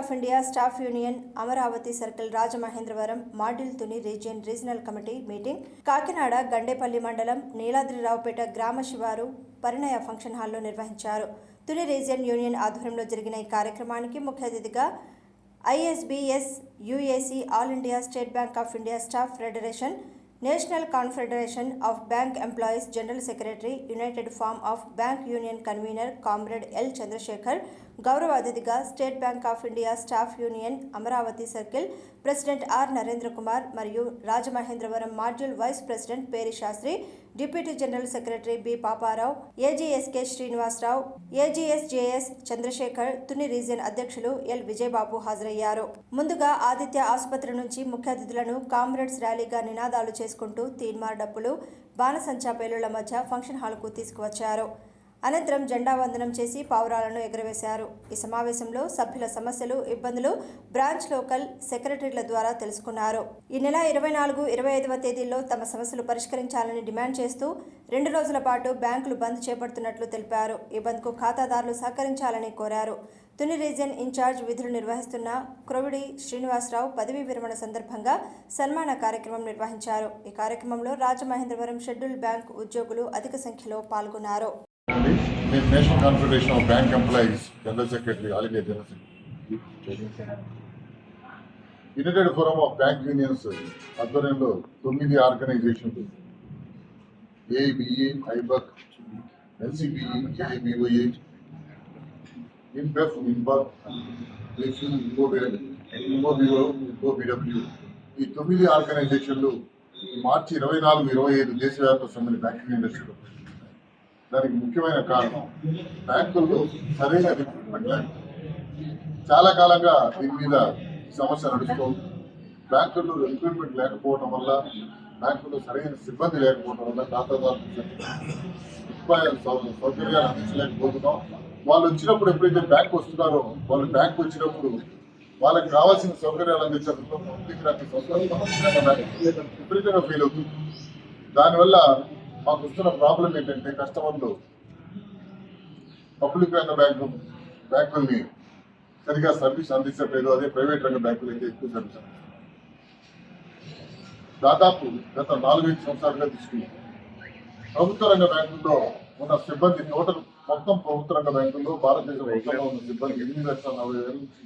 Of India staff union Amaravati circle Rajamahendravaram module Tuni regional committee meeting Kakinada Gandepalli మండలం నీలాద్రిరావుపేట గ్రామ శివారు పరిణయ ఫంక్షన్ హాల్లో నిర్వహించారు. తుని రీజియన్ యూనియన్ ఆధ్వర్యంలో జరిగిన ఈ కార్యక్రమానికి ముఖ్య అతిథిగా ISBS UAC all India State Bank of India staff federation national confederation of bank employees general secretary united forum of bank union convener comrade L Chandrasekhar, గౌరవ అతిథిగా State Bank of India staff union Amaravati circle president R Narendra Kumar మరియు Rajamahendravaram module vice president Peri Sastri, deputy general secretary B Paparao, AGS K Srinivasarao, AGS JS Chandrasekhar, Tuni region అధ్యక్షులు L Vijayababu హాజరయ్యారు. ముందుగా ఆదిత్య ఆసుపత్రి నుంచి ముఖ్య అతిథులను కామ్రేడ్స్ ర్యాలీగా నినాదాలు చేసుకుంటూ తీన్మార్ డప్పులు, బాణసంచా పేలుళ్ల మధ్య ఫంక్షన్ హాల్కు తీసుకువచ్చారు. అనంతరం జెండా వందనం చేసి పావురాలను ఎగురవేశారు. ఈ సమావేశంలో సభ్యుల సమస్యలు, ఇబ్బందులు బ్రాంచ్ లోకల్ సెక్రటరీల ద్వారా తెలుసుకున్నారు. ఈ నెల 24, 25వ తేదీల్లో తమ సమస్యలు పరిష్కరించాలని డిమాండ్ చేస్తూ 2 రోజుల పాటు బ్యాంకులు బంద్ చేపడుతున్నట్లు తెలిపారు. ఈ బంద్కు ఖాతాదారులు సహకరించాలని కోరారు. తుని రీజియన్ ఇన్ఛార్జ్ విధులు నిర్వహిస్తున్న క్రొవిడి శ్రీనివాసరావు పదవీ విరమణ సందర్భంగా సన్మాన కార్యక్రమం నిర్వహించారు. ఈ కార్యక్రమంలో రాజమహేంద్రవరం షెడ్యూల్ బ్యాంక్ ఉద్యోగులు అధిక సంఖ్యలో పాల్గొన్నారు. National confederation of bank employees general secretary, all India general secretary, United forum of bank unions ఆధ్వర్యంలో 9 ఆర్గనైజేషన్లు ఏబిఏ, ఐబక్, ఎల్సిబిఈ, ఏబిఓఏ, ఇన్బెఫ్, ఇన్బక్, ఇంబోబిడబ్ల్యూ ఈ 9 ఆర్గనైజేషన్లు మార్చి 24, 25 దేశవ్యాప్త సమ్మెని బ్యాంకింగ్ ఇండస్ట్రీలో. దానికి ముఖ్యమైన కారణం బ్యాంకుల్లో సరైన రిక్రూట్మెంట్ లేదు. చాలా కాలంగా దీని మీద సమస్య నడుస్తుంది. బ్యాంకుల్లో రిక్రూట్మెంట్ లేకపోవడం వల్ల, బ్యాంకుల్లో సరైన సిబ్బంది లేకపోవడం వల్ల ఖాతాదారులకు సౌకర్యాలు అందించలేకపోతున్నాం. వాళ్ళు వచ్చినప్పుడు ఎప్పుడైతే బ్యాంక్ వస్తున్నారో, వాళ్ళు బ్యాంక్ వచ్చినప్పుడు వాళ్ళకి కావాల్సిన సౌకర్యాలు అందించడంలో పబ్లిక్ రంగ సౌకర్యాలు విపరీతంగా ఫెయిల్ అవుతుంది. దానివల్ల మాకు వస్తున్న ప్రాబ్లం ఏంటంటే కస్టమర్లు పబ్లిక్ రంగ బ్యాంకుల్ని సరిగా సర్వీస్ అందించట్లేదు. అదే ప్రైవేట్ రంగ బ్యాంకులు అయితే ఎక్కువ సర్వీస్ అందిస్తారు. దాదాపు గత 4-5 సంవత్సరాలుగా తీసుకున్నాం. ప్రభుత్వ రంగ బ్యాంకుల్లో ఉన్న సిబ్బంది మొత్తం ప్రభుత్వ రంగ బ్యాంకుల్లో భారతదేశం మొత్తంలో ఉన్న సిబ్బంది 8,40,000 నుంచి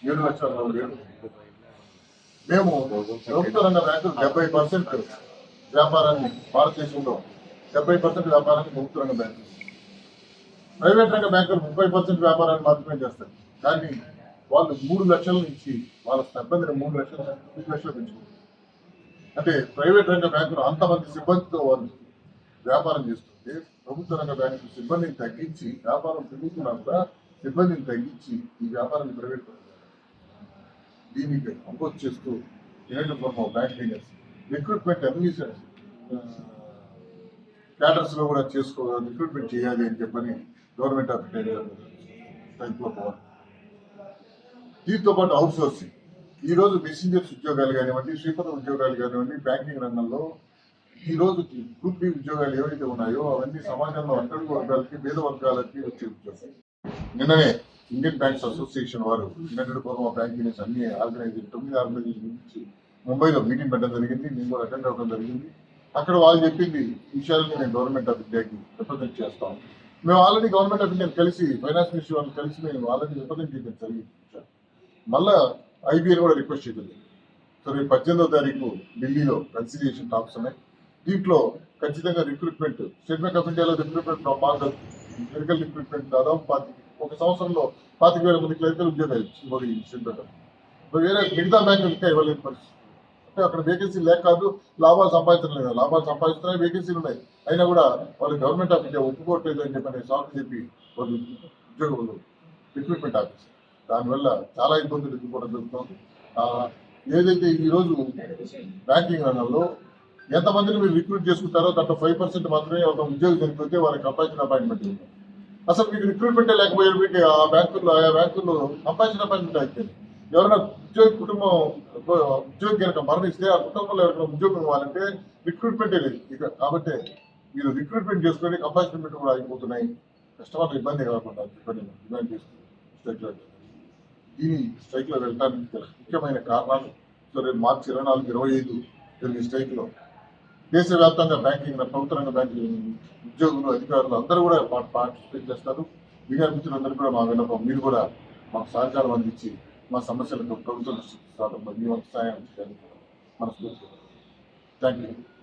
7,40,000. మేము ప్రభుత్వ రంగ బ్యాంకులు 70% వ్యాపారాన్ని, భారతదేశంలో 70% వ్యాపారాన్ని ప్రభుత్వ రంగ బ్యాంకులు, ప్రైవేట్ రంగ బ్యాంకులు 30% వ్యాపారాన్ని మాత్రమే చేస్తారు. కానీ వాళ్ళు 3 లక్షల నుంచి వాళ్ళ సిబ్బందిని 3 లక్షలు పెంచుకుంటారు. అంటే ప్రైవేట్ రంగ బ్యాంకులు అంతమంది సిబ్బందితో వాళ్ళు వ్యాపారం చేస్తుంటే, ప్రభుత్వ రంగ బ్యాంకులు సిబ్బందిని తగ్గించి వ్యాపారం పెరుగుతున్నా కూడా సిబ్బందిని తగ్గించి ఈ వ్యాపారాన్ని ప్రైవేట్ దీనికి అపోజ్ చేస్తూ United forum of bank unions recruitment అన్ని క్యాడర్స్ లో కూడా రిక్రూట్మెంట్ చేయాలి అని చెప్పని గవర్నమెంట్ ఆఫ్ ఇండియా పోవాలి. దీంతో పాటు అవుట్ సోర్సింగ్, ఈ రోజు మెసెంజర్స్ ఉద్యోగాలు కానివ్వండి, స్వీపర్ ఉద్యోగాలు కానివ్వండి, బ్యాంకింగ్ రంగంలో ఈ రోజు గ్రూప్ బి ఉద్యోగాలు ఏవైతే ఉన్నాయో అవన్నీ సమాజంలో అట్టడుగు వర్గాలకి, పేద వర్గాలకి వచ్చే ఉద్యోగాలు. నిన్ననే ఇండియన్ బ్యాంక్స్ అసోసియేషన్ వారు United forum of bank unions అన్ని 9 ఆర్గనైజేషన్ నుంచి ముంబైలో మీటింగ్ పెట్టడం జరిగింది. నేను కూడా అటెండ్ అవ్వడం జరిగింది. అక్కడ వాళ్ళు చెప్పింది విషయాలను నేను గవర్నమెంట్ ఆఫ్ ఇండియాకి రిప్రజెంట్ చేస్తాం. మేము ఆల్రెడీ గవర్నమెంట్ ఆఫ్ ఇండియా కలిసి, ఫైనాన్స్ మినిస్టర్ వాళ్ళు కలిసి మేము ఆల్రెడీ రిప్రజెంట్ చేయడం జరిగింది. మళ్ళా ఐబీఐ కూడా రిక్వెస్ట్ చేయలేదు. సో రేపు 18వ తారీఖు ఢిల్లీలో కన్సిలియేషన్ టాక్స్ ఉన్నాయి. దీంట్లో ఖచ్చితంగా రిక్రూట్మెంట్, స్టేట్ బ్యాంక్ ఆఫ్ ఇండియాలో రిక్రూట్మెంట్ బాగా, క్లరికల్ రిక్రూట్మెంట్ దాదాపు ఒక సంవత్సరంలో 25,000 మంది క్లరికల్ ఉద్యోగాలు స్టేట్ బ్యాంక్. వేరే మిగతా బ్యాంకులు ఇంకా ఇవ్వలేని పరిస్థితి. అంటే అక్కడ వేకెన్సీ లేక కాదు, లాభాలు సంపాదించడం లేదు. లాభాలు సంపాదిస్తున్నాయి, వేకెన్సీలు ఉన్నాయి, అయినా కూడా వాళ్ళు గవర్నమెంట్ ఆఫ్ ఇండియా ఒప్పుకోవట్లేదు అని చెప్పి సాకు చెప్పి వాళ్ళు ఉద్యోగులు రిక్రూట్మెంట్ ఆఫీసర్. దానివల్ల చాలా ఇబ్బందులు ఎదుర్కోవడం జరుగుతుంది. ఏదైతే ఈరోజు బ్యాంకింగ్ రంగంలో ఎంతమందిని మీరు రిక్రూట్ చేసుకుంటారో దాంట్లో 5% మాత్రమే ఒక ఉద్యోగం చనిపోతే వాళ్ళకి కంపల్సరీ అపాయింట్మెంట్ ఉంది. అసలు మీకు రిక్రూట్మెంటే లేకపోయారు, మీకు ఆయా బ్యాంకుల్లో కంపల్సరీ అపాయింట్మెంట్ అయిపోయింది. ఎవరైనా ఉద్యోగి కనుక మరణిస్తే ఆ కుటుంబంలో ఎవరైనా ఉద్యోగం ఇవ్వాలంటే రిక్రూట్మెంటే లేదు ఇక. కాబట్టి మీరు రిక్రూట్మెంట్ చేసుకొని కంపల్సరీ కూడా అయిపోతున్నాయి. కస్టమర్లు ఇబ్బంది కాకుండా డిమాండ్ చేస్తుంది. దీని స్ట్రైక్లో వెళ్ళడానికి గల ముఖ్యమైన కారణాలు సో రేపు మార్చి 24, 25 జరిగే స్ట్రైక్లో దేశవ్యాప్తంగా బ్యాంకింగ్ ప్రభుత్వ రంగ బ్యాంకింగ్ ఉద్యోగులు అధికారులు అందరూ కూడా పార్టిసిపేట్ చేస్తారు. మీడియా మిత్రులందరూ కూడా మా విన్నపం, మీరు కూడా మాకు సహకారం అందించి మా సమస్యలకు ప్రభుత్వం దృష్టికి రావడం మీ వంతు సాయం చేయాలని మనస్ఫూర్తిగా. Thank you.